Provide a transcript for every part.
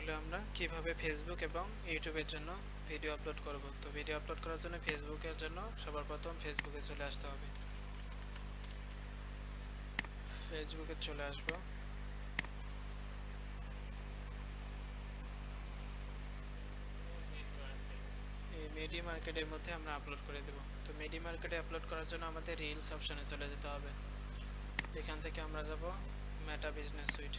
তাহলে আমরা কিভাবে ফেসবুক এবং ইউটিউবের জন্য ভিডিও আপলোড করব। তো ভিডিও আপলোড করার জন্য ফেসবুকের জন্য সবার প্রথম ফেসবুকে চলে আসতে হবে। ফেসবুকে চলে আসব। এই মিডিয়া মার্কেটের মধ্যে আমরা আপলোড করে দেব। তো মিডিয়া মার্কেটে আপলোড করার জন্য আমাদের রিলস অপশনে চলে যেতে হবে। এখান থেকে আমরা যাব মেটা বিজনেস সুইট।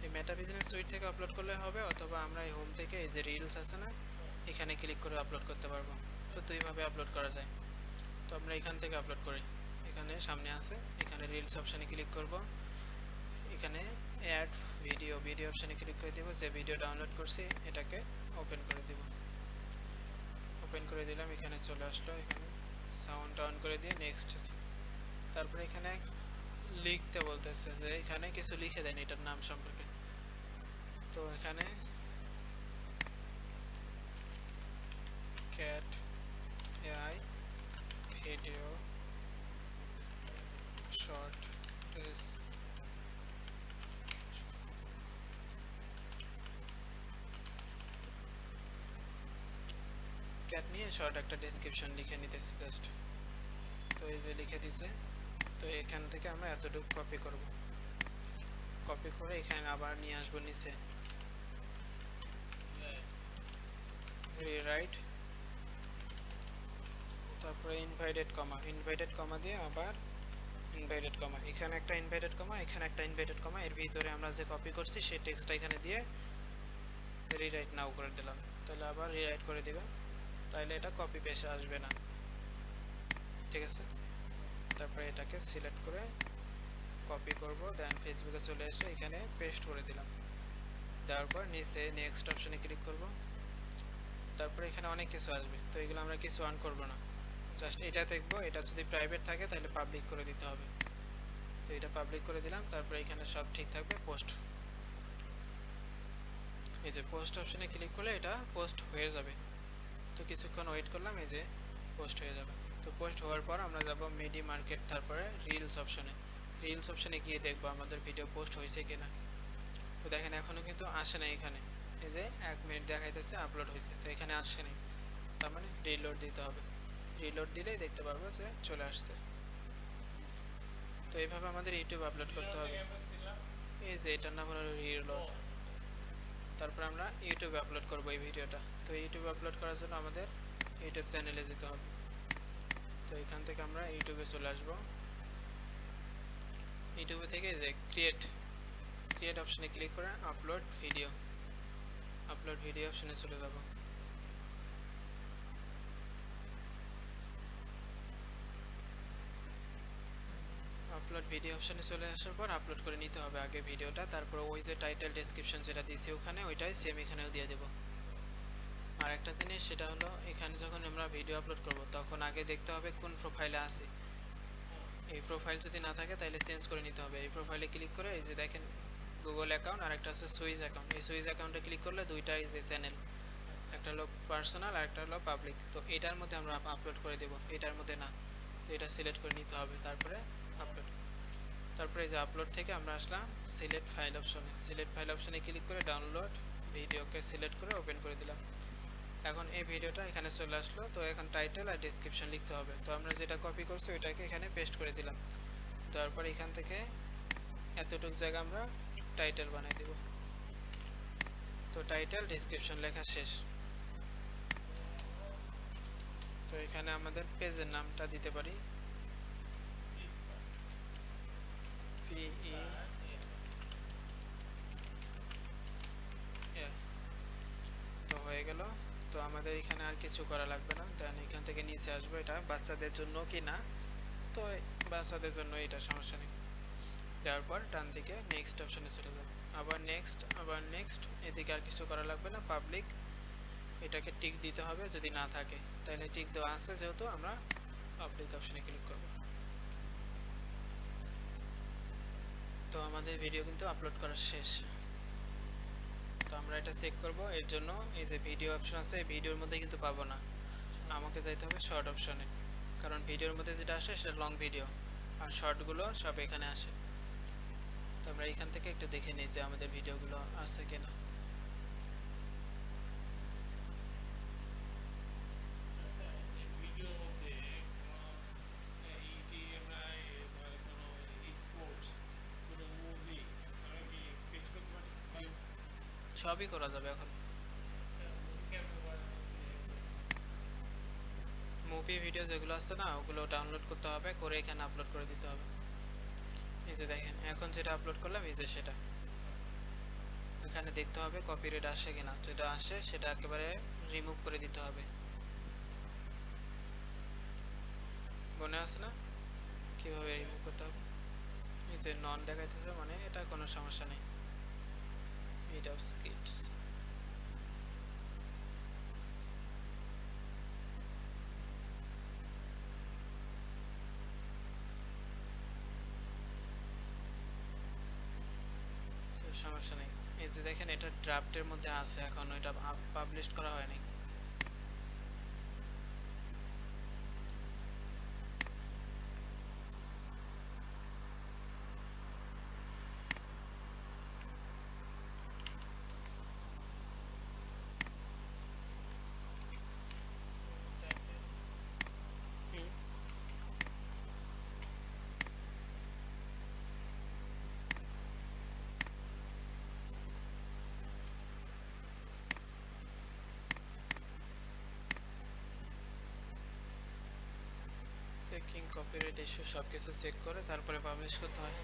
এই মেটা বিজনেস সুইট থেকে আপলোড করলে হবে, অথবা আমরা এই হোম থেকে এই যে রিলস আছে না, এখানে ক্লিক করে আপলোড করতে পারবো। তো দুইভাবে আপলোড করা যায়। তো আমরা এখান থেকে আপলোড করি। এখানে সামনে আছে, এখানে রিলস অপশানে ক্লিক করব। এখানে অ্যাড ভিডিও ভিডিও অপশানে ক্লিক করে দেব। যে ভিডিও ডাউনলোড করছি এটাকে ওপেন করে দেব। ওপেন করে দিলাম, এখানে চলে আসলো। এখানে সাউন্ড অন করে দিয়ে নেক্সট। তারপরে এখানে লিখতে বলতেছে যে এখানে কিছু লিখে দেন এটার নাম সম্পর্কে। তো এখানে cat AI video short cat নিয়ে শর্ট একটা ডেসক্রিপশন লিখে নিতেছি জাস্ট। তো এই যে লিখে দিছে। তো এখান থেকে আমরা এতটুকু কপি করব। কপি করে এখানে আবার নিয়ে আসবো নিচে, রিরাইট, তারপরে ইনভাইটেড কমা দিয়ে আবার ইনভাইটেড কমা, এখানে একটা ইনভাইটেড কমা, এখানে একটা ইনভাইটেড কমা, এর ভিতরে আমরা যে কপি করছি সেই টেক্সটটা এখানে দিয়ে রিরাইট নাও করে দিলাম। তাহলে আবার রিরাইট করে দিবেন, তাহলে এটা কপি পেস্ট আসবে না। ঠিক আছে, তারপরে এটাকে সিলেক্ট করে কপি করব, দেন ফেসবুকে চলে এসে এখানে পেস্ট করে দিলাম। দেওয়ার পর নিচে নেক্সট অপশনে ক্লিক করব। তারপরে এখানে অনেক কিছু আসবে, তো এগুলো আমরা কিছু অন করব না, জাস্ট এটা দেখবো। এটা যদি প্রাইভেট থাকে তাহলে পাবলিক করে দিতে হবে। তো এটা পাবলিক করে দিলাম। তারপরে এখানে সব ঠিক থাকবে। পোস্ট, এই যে পোস্ট অপশনে ক্লিক করলে এটা পোস্ট হয়ে যাবে। তো কিছুক্ষণ ওয়েট করলাম, এই যে পোস্ট হয়ে যাবে। তো পোস্ট হওয়ার পর আমরা যাব মিডিয়া মার্কেট, তারপরে রিলস অপশনে। রিলস অপশনে গিয়ে দেখবো আমাদের ভিডিও পোস্ট হয়েছে কিনা। তো দেখেন এখনো কিন্তু আসে নাই। এখানে এই যে 1 মিনিট দেখাইতেছে আপলোড হয়েছে, তো এখানে আসে নাই, তার মানে রিলোড দিতে হবে। রিলোড দিলেই দেখতে পারবো যে চলে আসছে। তো এইভাবে আমাদের ইউটিউব আপলোড করতে হবে। এই যে এটার নাম হলো রিলোড। তারপর আমরা ইউটিউবে আপলোড করব এই ভিডিওটা। তো ইউটিউবে আপলোড করার জন্য আমাদের ইউটিউব চ্যানেলে যেতে হবে। তো এখান থেকে আমরা ইউটিউবে চলে আসব। ইউটিউবে থেকে যে ক্রিয়েট অপশনে ক্লিক করে আপলোড ভিডিও অপশনে চলে যাব। আপলোড ভিডিও অপশনে চলে আসার পর আপলোড করে নিতে হবে আগে ভিডিওটা। তারপর ওই যে টাইটেল ডেসক্রিপশন যেটা দিয়েছি ওখানে, ওইটাই সেম এখানেও দিয়ে দেব। আর একটা জিনিস, সেটা হলো এখানে যখন আমরা ভিডিও আপলোড করব তখন আগে দেখতে হবে কোন প্রোফাইলে আছে। এই প্রোফাইল যদি না থাকে তাহলে চেঞ্জ করে নিতে হবে। এই প্রোফাইলে ক্লিক করে এই যে দেখেন গুগল অ্যাকাউন্ট আর একটা আছে সুইজ অ্যাকাউন্ট। এই সুইজ অ্যাকাউন্টে ক্লিক করলে দুইটা এই যে চ্যানেল, একটা হলো পার্সোনাল আর একটা হলো পাবলিক। তো এটার মধ্যে আমরা আপলোড করে দেব, এটার মধ্যে না। তো এটা সিলেক্ট করে নিতে হবে, তারপরে আপলোড। তারপরে এই যে আপলোড থেকে আমরা আসলাম সিলেক্ট ফাইল অপশনে ক্লিক করে ডাউনলোড ভিডিওকে সিলেক্ট করে ওপেন করে দিলাম। এখন এই ভিডিওটা এখানে চলে আসলো। তো এখন টাইটেল আর ডেসক্রিপশন লিখতে হবে। তো আমরা যেটা কপি করছি ওইটাকে এখানে পেস্ট করে দিলাম। তারপর এখান থেকে এতটুকু জায়গা আমরা টাইটেল বানিয়ে দেব। তো টাইটেল ডেসক্রিপশন লেখা শেষ। তো এখানে আমাদের পেজের নামটা দিতে পারি, তো হয়ে গেল। তো আমাদের এখানে আর কিছু করা লাগবে না। দেন এখান থেকে নিচে আসবো, এটা বাচ্চাদের জন্য কি না, তো বাচ্চাদের জন্য এটা সমস্যা নেই। দেওয়ার পর ডান দিকে নেক্সট অপশনে চলে যাব, আবার নেক্সট। এদিকে আর কিছু করা লাগবে না। পাবলিক, এটাকে টিক দিতে হবে যদি না থাকে, তাহলে টিক দেওয়া আছে যেহেতু আমরা পাবলিক অপশনে ক্লিক করব। তো আমাদের ভিডিও কিন্তু আপলোড করা শেষ। তো আমরা এটা চেক করব। এর জন্য এই যে ভিডিও অপশন আছে, এই ভিডিওর মধ্যে কিন্তু পাবো না, আমাকে যাইতে হবে শর্ট অপশনে, কারণ ভিডিওর মধ্যে যেটা আসে সেটা লং ভিডিও, আর শর্টগুলো সব এখানে আসে। তো আমরা এখান থেকে একটু দেখে নিই যে আমাদের ভিডিওগুলো আছে কিনা। সবই করা যাবে এখন। মুভি ভিডিও যেগুলো আছে না ওগুলো ডাউনলোড করতে হবে, করে এখানে আপলোড করে দিতে হবে। এই যে দেখেন এখন যেটা আপলোড করলাম এই যে সেটা, এখানে দেখতে হবে কপিরাইট আসে কিনা, যেটা আসে সেটা একেবারে রিমুভ করে দিতে হবে। মনে আছে না কিভাবে রিমুভ করতে হবে? এই যে নন দেখাইতেছে মানে এটা কোনো সমস্যা নেই। মিট অফ স্কিটস সমস্যা নেই। এই যে দেখেন এটা ড্রাফটের মধ্যে আছে, এখন এটা পাবলিশ করা হয়নি। চেকিং কপিরাইট ইস্যু সব কিছু চেক করে তারপরে পাবলিশ করতে হয়।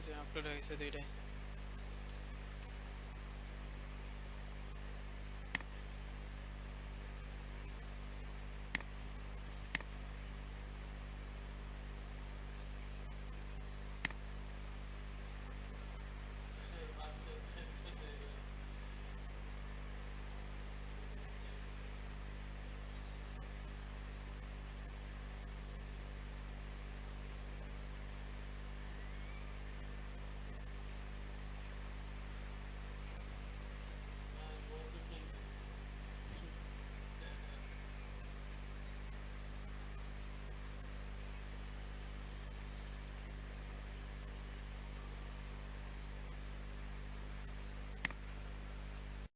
যে আপলোড হয়েছে দুইটাই।